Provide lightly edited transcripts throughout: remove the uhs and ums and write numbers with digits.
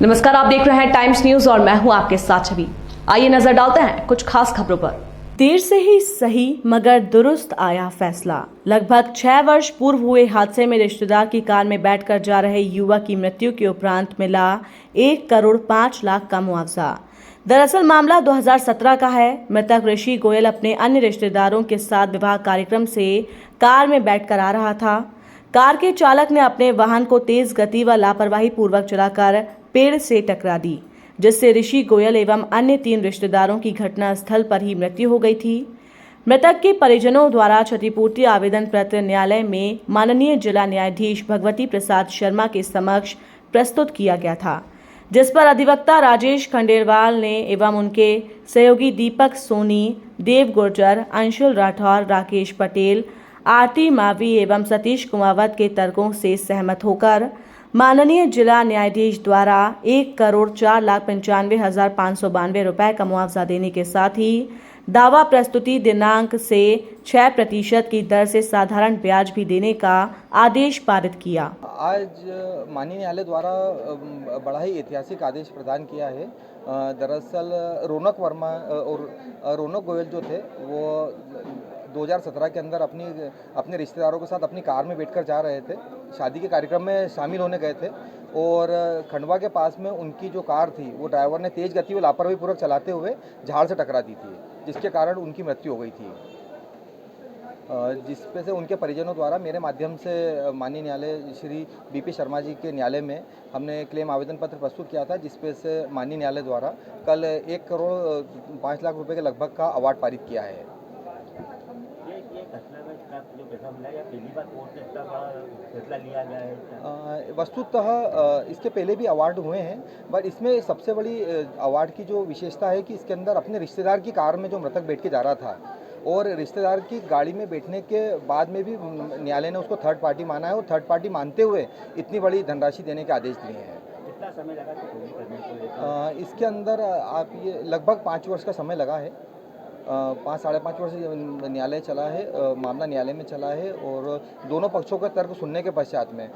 नमस्कार, आप देख रहे हैं टाइम्स न्यूज और मैं हूं आपके साथ छवि। आइए नजर डालते हैं कुछ खास खबरों पर। देर से ही सही मगर दुरुस्त आया फैसला। लगभग 6 वर्ष पूर्व हुए हादसे में रिश्तेदार की कार में बैठकर जा रहे युवक की मृत्यु के उपरांत मिला 1 करोड़ 5 लाख का मुआवजा। दरअसल मामला 2017 का है। मृतक ऋषि गोयल अपने अन्य रिश्तेदारों के साथ विवाह कार्यक्रम से कार में बैठकर आ रहा था। कार के चालक ने अपने वाहन को तेज गति व लापरवाही पूर्वक चलाकर पेड़ से टकरा दी, जिससे ऋषि गोयल एवं अन्य 3 रिश्तेदारों की घटना स्थल पर ही मृत्यु हो गई थी। मृतक के परिजनों द्वारा क्षतिपूर्ति आवेदन पत्र न्यायालय में माननीय जिला न्यायाधीश भगवती प्रसाद शर्मा के समक्ष प्रस्तुत किया गया था, जिस पर अधिवक्ता राजेश खंडेलवाल ने एवं उनके सहयोगी दीपक सोनी, देव गुर्जर, अंशुल राठौर, राकेश पटेल, आरती मावी एवं सतीश कुमावत के तर्कों से सहमत होकर माननीय जिला न्यायाधीश द्वारा 1 करोड़ 4,95,592 रुपए का मुआवजा देने के साथ ही दावा प्रस्तुति दिनांक से 6% की दर से साधारण ब्याज भी देने का आदेश पारित किया। आज माननीय न्यायालय द्वारा बड़ा ही ऐतिहासिक आदेश प्रदान किया है। दरअसल रौनक वर्मा और रौनक गोयल जो थे वो 2017 के अंदर अपने रिश्तेदारों के साथ अपनी कार में बैठकर जा रहे थे, शादी के कार्यक्रम में शामिल होने गए थे और खंडवा के पास में उनकी जो कार थी वो ड्राइवर ने तेज़ गति व लापरवाही पूर्वक चलाते हुए झाड़ से टकरा दी थी, जिसके कारण उनकी मृत्यु हो गई थी। जिस पे से उनके परिजनों द्वारा मेरे माध्यम से माननीय न्यायालय श्री बीपी शर्मा जी के न्यायालय में हमने क्लेम आवेदन पत्र प्रस्तुत किया था, जिस पे से माननीय न्यायालय द्वारा कल 1 करोड़ 5 लाख रुपए के लगभग का अवार्ड पारित किया है। वस्तुतः इसके पहले भी अवार्ड हुए हैं, बट इसमें सबसे बड़ी अवार्ड की जो विशेषता है कि इसके अंदर अपने रिश्तेदार की कार में जो मृतक बैठ के जा रहा था और रिश्तेदार की गाड़ी में बैठने के बाद में भी न्यायालय ने उसको थर्ड पार्टी माना है और थर्ड पार्टी मानते हुए इतनी बड़ी धनराशि देने के आदेश दिए हैं। कितना समय लगा करने को? इसके अंदर आप ये लगभग 5 वर्ष का समय लगा है। 5-5.5 वर्ष न्यायालय चला है, मामला न्यायालय में चला है और दोनों पक्षों का तर्क सुनने के पश्चात में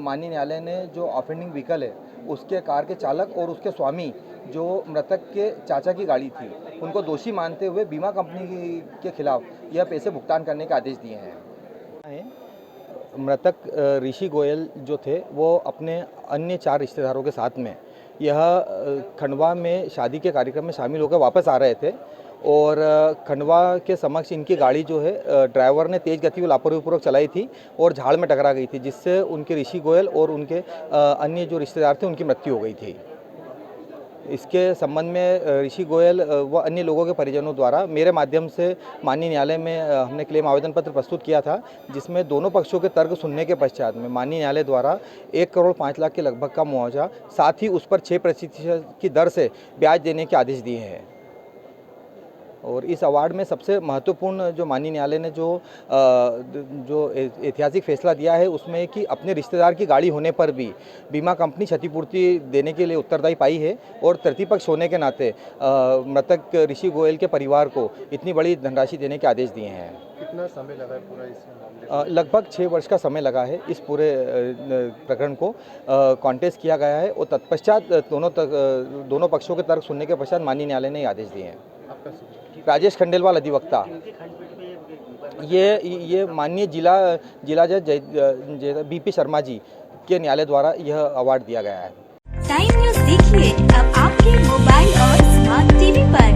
माननीय न्यायालय ने जो ऑफेंडिंग व्हीकल है उसके कार के चालक और उसके स्वामी जो मृतक के चाचा की गाड़ी थी उनको दोषी मानते हुए बीमा कंपनी के खिलाफ यह पैसे भुगतान करने के आदेश दिए हैं। मृतक ऋषि गोयल जो थे वो अपने अन्य 4 रिश्तेदारों के साथ में यह खंडवा में शादी के कार्यक्रम में शामिल होकर वापस आ रहे थे और खंडवा के समक्ष इनकी गाड़ी जो है ड्राइवर ने तेज़ गति व लापरवाही पूर्वक चलाई थी और झाड़ में टकरा गई थी, जिससे उनके ऋषि गोयल और उनके अन्य जो रिश्तेदार थे उनकी मृत्यु हो गई थी। इसके संबंध में ऋषि गोयल व अन्य लोगों के परिजनों द्वारा मेरे माध्यम से माननीय न्यायालय में हमने क्लेम आवेदन पत्र प्रस्तुत किया था, जिसमें दोनों पक्षों के तर्क सुनने के पश्चात में माननीय न्यायालय द्वारा 1 करोड़ 5 लाख के लगभग का मुआवजा, साथ ही उस पर 6% की दर से ब्याज देने के आदेश दिए हैं। और इस अवार्ड में सबसे महत्वपूर्ण जो माननीय न्यायालय ने जो ऐतिहासिक फैसला दिया है उसमें कि अपने रिश्तेदार की गाड़ी होने पर भी बीमा कंपनी क्षतिपूर्ति देने के लिए उत्तरदायी पाई है और तृतीयपक्ष होने के नाते मृतक ऋषि गोयल के परिवार को इतनी बड़ी धनराशि देने के आदेश दिए हैं। कितना समय लगा पूरा इस लगभग 6 वर्ष का समय लगा है इस पूरे प्रकरण को कॉन्टेस्ट किया गया है और तत्पश्चात दोनों पक्षों के तर्क सुनने के पश्चात माननीय न्यायालय ने आदेश दिए हैं। राजेश खंडेलवाल अधिवक्ता। ये माननीय जिला जज बीपी शर्मा जी के न्यायालय द्वारा यह अवार्ड दिया गया है। टाइम न्यूज़ देखिए अब आपके मोबाइल और स्मार्ट टीवी पर।